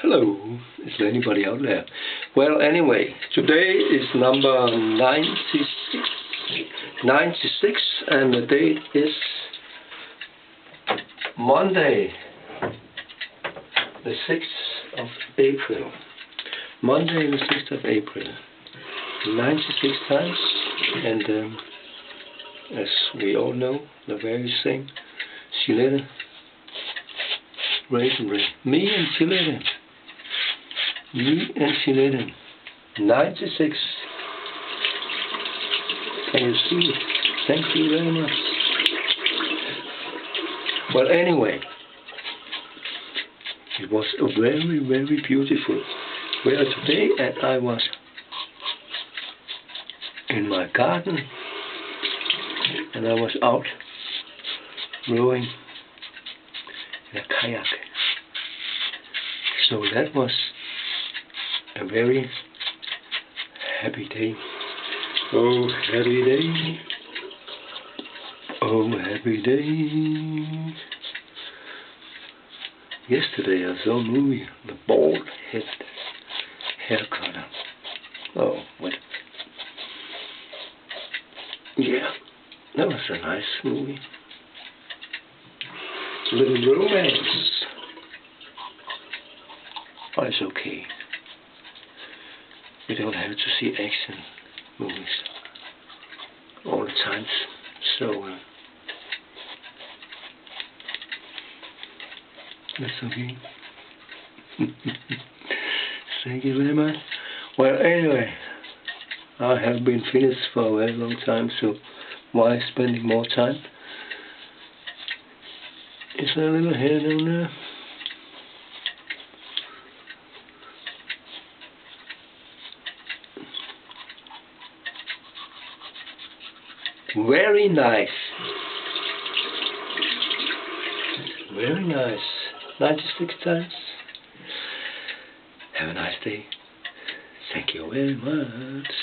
Hello, is there anybody out there? Well, anyway, today is number 96, and the date is Monday, the 6th of April. Monday, the 6th of April. 96 times, and as we all know, the very same. Gillette, Raisin Bran. Me and Gillette. 96. Can you see it? Thank you very much. Well, anyway, it was a very, very beautiful. Well, today I was in my garden, and I was out rowing in a kayak. So that was a very happy day. Oh, happy day. Oh, happy day. Yesterday I saw a movie, The Bald-Headed Haircutter. Oh, what? Yeah, that was a nice movie. A little romance. Oh, it's okay. We don't have to see action movies all the time. So, that's okay. Thank you very much. Well, anyway, I have been finished for a very long time, so why spending more time? Is there a little hair down there? Very nice. Very nice. 96 times. Have a nice day. Thank you very much.